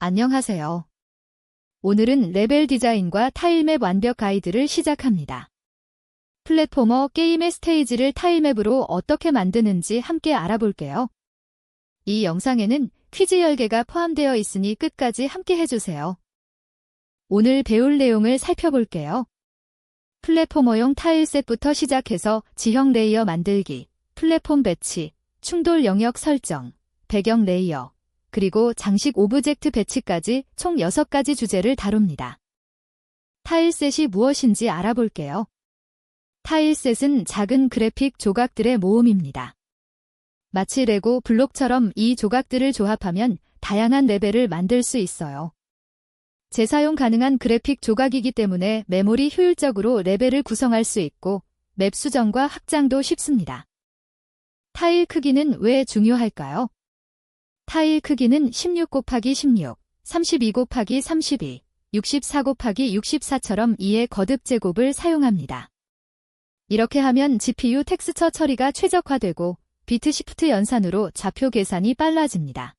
안녕하세요. 오늘은 레벨 디자인과 타일맵 완벽 가이드를 시작합니다. 플랫포머 게임의 스테이지를 타일맵으로 어떻게 만드는지 함께 알아볼게요. 이 영상에는 퀴즈 10개가 포함되어 있으니 끝까지 함께 해주세요. 오늘 배울 내용을 살펴볼게요. 플랫포머용 타일셋부터 시작해서 지형 레이어 만들기, 플랫폼 배치, 충돌 영역 설정, 배경 레이어, 그리고 장식 오브젝트 배치까지 총 6가지 주제를 다룹니다. 타일셋이 무엇인지 알아볼게요. 타일셋은 작은 그래픽 조각들의 모음입니다. 마치 레고 블록처럼 이 조각들을 조합하면 다양한 레벨을 만들 수 있어요. 재사용 가능한 그래픽 조각이기 때문에 메모리 효율적으로 레벨을 구성할 수 있고 맵 수정과 확장도 쉽습니다. 타일 크기는 왜 중요할까요? 타일 크기는 16 곱하기 16, 32 곱하기 32, 64 곱하기 64처럼 2의 거듭 제곱을 사용합니다. 이렇게 하면 GPU 텍스처 처리가 최적화되고 비트 시프트 연산으로 좌표 계산이 빨라집니다.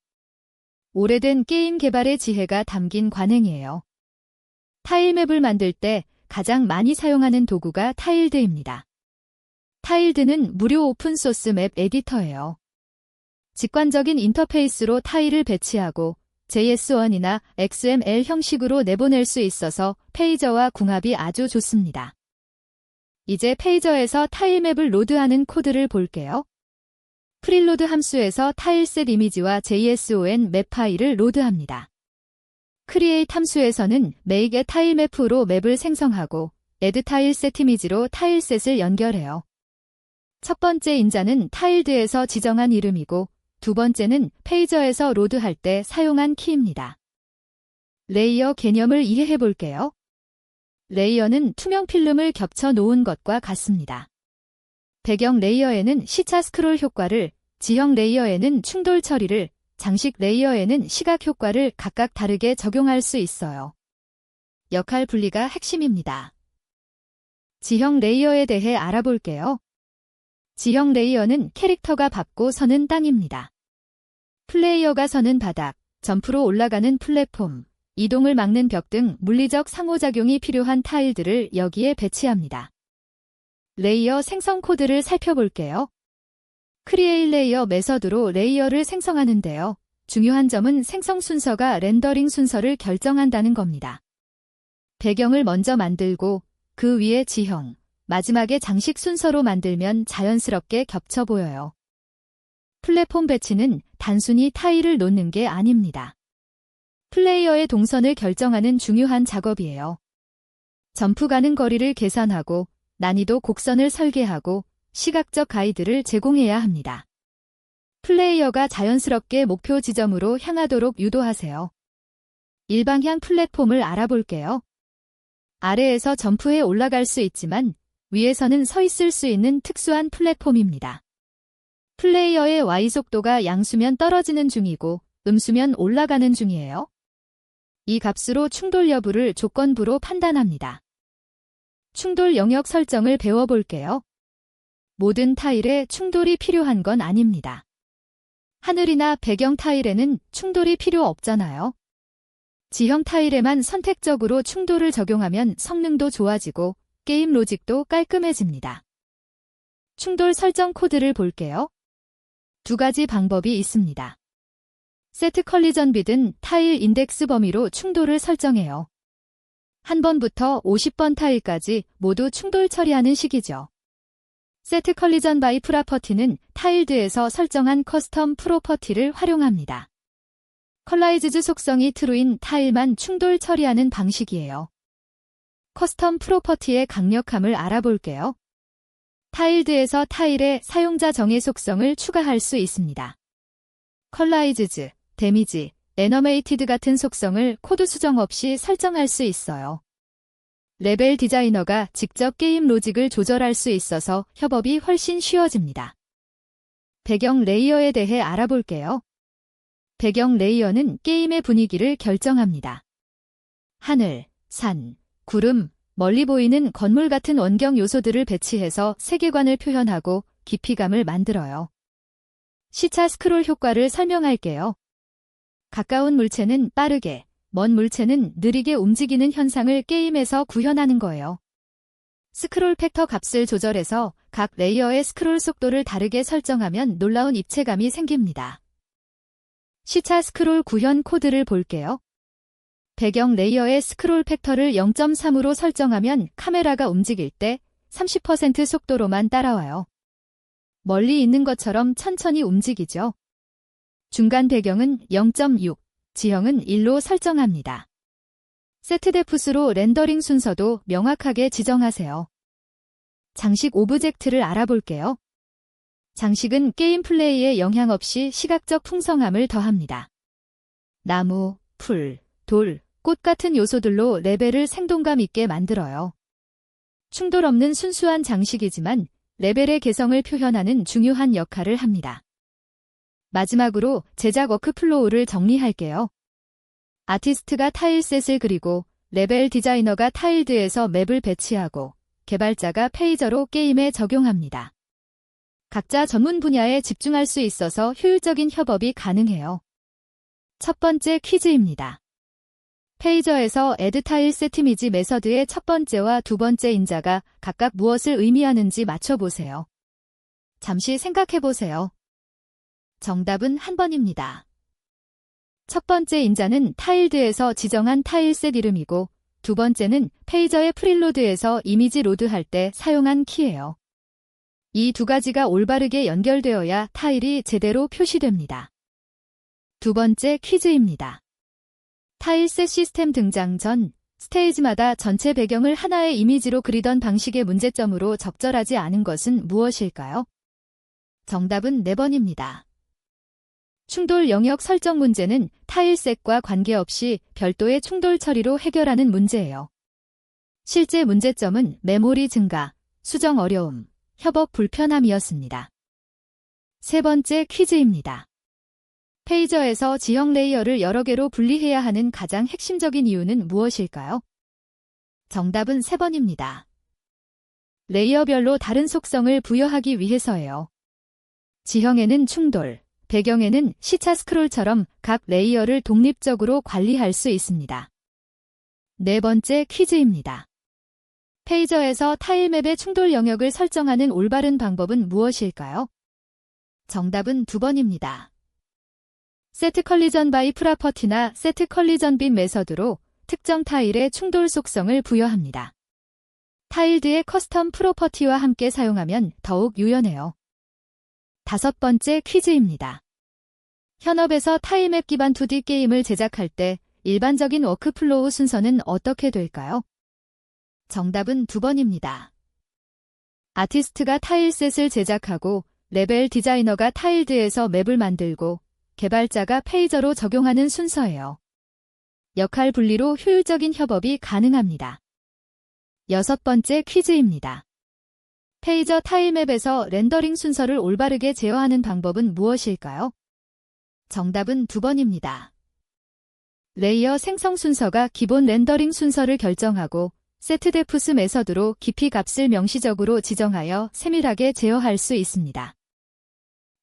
오래된 게임 개발의 지혜가 담긴 관행이에요. 타일맵을 만들 때 가장 많이 사용하는 도구가 타일드입니다. 타일드는 무료 오픈소스 맵 에디터예요. 직관적인 인터페이스로 타일을 배치하고 JS1이나 XML 형식으로 내보낼 수 있어서 페이저와 궁합이 아주 좋습니다. 이제 페이저에서 타일맵을 로드하는 코드를 볼게요. 프릴로드 함수에서 타일셋 이미지와 JSON 맵 파일을 로드합니다. 크리에이트 함수에서는 make a tilemap로 맵을 생성하고 add tileset 이미지로 타일셋을 연결해요. 첫 번째 인자는 타일드에서 지정한 이름이고 두 번째는 페이저에서 로드할 때 사용한 키입니다. 레이어 개념을 이해해 볼게요. 레이어는 투명 필름을 겹쳐 놓은 것과 같습니다. 배경 레이어에는 시차 스크롤 효과를, 지형 레이어에는 충돌 처리를, 장식 레이어에는 시각 효과를 각각 다르게 적용할 수 있어요. 역할 분리가 핵심입니다. 지형 레이어에 대해 알아볼게요. 지형 레이어는 캐릭터가 밟고 서는 땅입니다. 플레이어가 서는 바닥, 점프로 올라가는 플랫폼, 이동을 막는 벽 등 물리적 상호작용이 필요한 타일들을 여기에 배치합니다. 레이어 생성 코드를 살펴볼게요. 크리에이트 레이어 메서드로 레이어를 생성하는데요. 중요한 점은 생성 순서가 렌더링 순서를 결정한다는 겁니다. 배경을 먼저 만들고 그 위에 지형, 마지막에 장식 순서로 만들면 자연스럽게 겹쳐 보여요. 플랫폼 배치는 단순히 타일을 놓는 게 아닙니다. 플레이어의 동선을 결정하는 중요한 작업이에요. 점프 가는 거리를 계산하고 난이도 곡선을 설계하고 시각적 가이드를 제공해야 합니다. 플레이어가 자연스럽게 목표 지점으로 향하도록 유도하세요. 일방향 플랫폼을 알아볼게요. 아래에서 점프해 올라갈 수 있지만 위에서는 서 있을 수 있는 특수한 플랫폼입니다. 플레이어의 Y속도가 양수면 떨어지는 중이고 음수면 올라가는 중이에요. 이 값으로 충돌 여부를 조건부로 판단합니다. 충돌 영역 설정을 배워볼게요. 모든 타일에 충돌이 필요한 건 아닙니다. 하늘이나 배경 타일에는 충돌이 필요 없잖아요. 지형 타일에만 선택적으로 충돌을 적용하면 성능도 좋아지고 게임 로직도 깔끔해집니다. 충돌 설정 코드를 볼게요. 두 가지 방법이 있습니다. 세트 컬리전 빗은 타일 인덱스 범위로 충돌을 설정해요. 1번부터 50번 타일까지 모두 충돌 처리하는 식이죠. 세트 컬리전 바이 프로퍼티는 타일드에서 설정한 커스텀 프로퍼티를 활용합니다. 컬라이즈즈 속성이 true인 타일만 충돌 처리하는 방식이에요. 커스텀 프로퍼티의 강력함을 알아볼게요. 타일드에서 타일에 사용자 정의 속성을 추가할 수 있습니다. 컬라이즈즈, 데미지, 애너메이티드 같은 속성을 코드 수정 없이 설정할 수 있어요. 레벨 디자이너가 직접 게임 로직을 조절할 수 있어서 협업이 훨씬 쉬워집니다. 배경 레이어에 대해 알아볼게요. 배경 레이어는 게임의 분위기를 결정합니다. 하늘, 산, 구름, 멀리 보이는 건물 같은 원경 요소들을 배치해서 세계관을 표현하고 깊이감을 만들어요. 시차 스크롤 효과를 설명할게요. 가까운 물체는 빠르게, 먼 물체는 느리게 움직이는 현상을 게임에서 구현하는 거예요. 스크롤 팩터 값을 조절해서 각 레이어의 스크롤 속도를 다르게 설정하면 놀라운 입체감이 생깁니다. 시차 스크롤 구현 코드를 볼게요. 배경 레이어의 스크롤 팩터를 0.3으로 설정하면 카메라가 움직일 때 30% 속도로만 따라와요. 멀리 있는 것처럼 천천히 움직이죠. 중간 배경은 0.6, 지형은 1로 설정합니다. 세트데프스로 렌더링 순서도 명확하게 지정하세요. 장식 오브젝트를 알아볼게요. 장식은 게임 플레이에 영향 없이 시각적 풍성함을 더합니다. 나무, 풀, 돌, 꽃 같은 요소들로 레벨을 생동감 있게 만들어요. 충돌 없는 순수한 장식이지만 레벨의 개성을 표현하는 중요한 역할을 합니다. 마지막으로 제작 워크플로우를 정리할게요. 아티스트가 타일셋을 그리고 레벨 디자이너가 타일드에서 맵을 배치하고 개발자가 페이저로 게임에 적용합니다. 각자 전문 분야에 집중할 수 있어서 효율적인 협업이 가능해요. 첫 번째 퀴즈입니다. 페이저에서 애드 타일 세트미지 메서드의 첫 번째와 두 번째 인자가 각각 무엇을 의미하는지 맞춰보세요. 잠시 생각해보세요. 정답은 한 번입니다. 첫 번째 인자는 타일드에서 지정한 타일셋 이름이고 두 번째는 페이저의 프릴로드에서 이미지 로드할 때 사용한 키예요. 이 두 가지가 올바르게 연결되어야 타일이 제대로 표시됩니다. 두 번째 퀴즈입니다. 타일셋 시스템 등장 전 스테이지마다 전체 배경을 하나의 이미지로 그리던 방식의 문제점으로 적절하지 않은 것은 무엇일까요? 정답은 4번입니다. 충돌 영역 설정 문제는 타일셋과 관계없이 별도의 충돌 처리로 해결하는 문제예요. 실제 문제점은 메모리 증가, 수정 어려움, 협업 불편함이었습니다. 세 번째 퀴즈입니다. 페이저에서 지형 레이어를 여러 개로 분리해야 하는 가장 핵심적인 이유는 무엇일까요? 정답은 3번입니다. 레이어별로 다른 속성을 부여하기 위해서예요. 지형에는 충돌, 배경에는 시차 스크롤처럼 각 레이어를 독립적으로 관리할 수 있습니다. 네 번째 퀴즈입니다. 페이저에서 타일맵의 충돌 영역을 설정하는 올바른 방법은 무엇일까요? 정답은 2번입니다. 세트 컬리전 바이 프라퍼티나 세트 컬리전 빈 메서드로 특정 타일의 충돌 속성을 부여합니다. 타일드의 커스텀 프로퍼티와 함께 사용하면 더욱 유연해요. 다섯 번째 퀴즈입니다. 현업에서 타일맵 기반 2D 게임을 제작할 때 일반적인 워크플로우 순서는 어떻게 될까요? 정답은 2번입니다. 아티스트가 타일셋을 제작하고 레벨 디자이너가 타일드에서 맵을 만들고 개발자가 페이저로 적용하는 순서예요. 역할 분리로 효율적인 협업이 가능합니다. 여섯 번째 퀴즈입니다. 페이저 타일맵에서 렌더링 순서를 올바르게 제어하는 방법은 무엇일까요? 정답은 2번입니다. 레이어 생성 순서가 기본 렌더링 순서를 결정하고 세트데프스 메서드로 깊이 값을 명시적으로 지정하여 세밀하게 제어할 수 있습니다.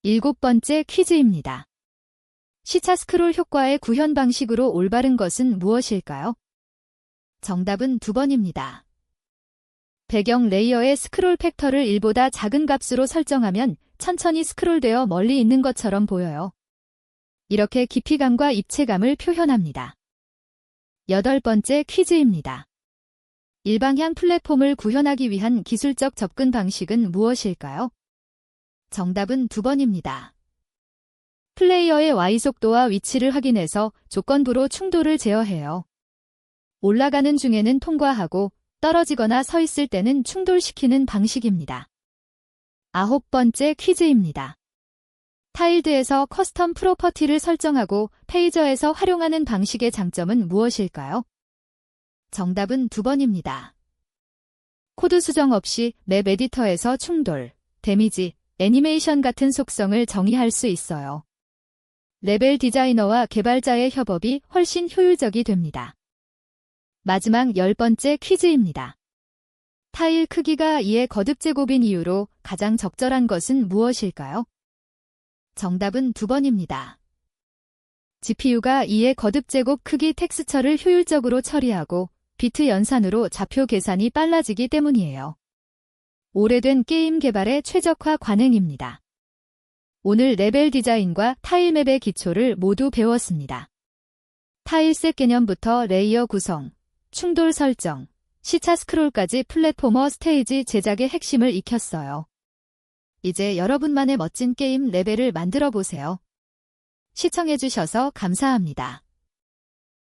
일곱 번째 퀴즈입니다. 시차 스크롤 효과의 구현 방식으로 올바른 것은 무엇일까요? 정답은 2번입니다. 배경 레이어의 스크롤 팩터를 1보다 작은 값으로 설정하면 천천히 스크롤되어 멀리 있는 것처럼 보여요. 이렇게 깊이감과 입체감을 표현합니다. 여덟 번째 퀴즈입니다. 일방향 플랫폼을 구현하기 위한 기술적 접근 방식은 무엇일까요? 정답은 2번입니다. 플레이어의 Y속도와 위치를 확인해서 조건부로 충돌을 제어해요. 올라가는 중에는 통과하고 떨어지거나 서 있을 때는 충돌시키는 방식입니다. 아홉 번째 퀴즈입니다. 타일드에서 커스텀 프로퍼티를 설정하고 페이저에서 활용하는 방식의 장점은 무엇일까요? 정답은 2번입니다. 코드 수정 없이 맵 에디터에서 충돌, 데미지, 애니메이션 같은 속성을 정의할 수 있어요. 레벨 디자이너와 개발자의 협업이 훨씬 효율적이 됩니다. 마지막 10번째 퀴즈입니다. 타일 크기가 2의 거듭 제곱인 이유로 가장 적절한 것은 무엇일까요? 정답은 2번입니다. GPU가 이에 거듭 제곱 크기 텍스처를 효율적으로 처리하고 비트 연산으로 좌표 계산이 빨라지기 때문이에요. 오래된 게임 개발의 최적화 관행입니다. 오늘 레벨 디자인과 타일맵의 기초를 모두 배웠습니다. 타일셋 개념부터 레이어 구성, 충돌 설정, 시차 스크롤까지 플랫포머 스테이지 제작의 핵심을 익혔어요. 이제 여러분만의 멋진 게임 레벨을 만들어 보세요. 시청해주셔서 감사합니다.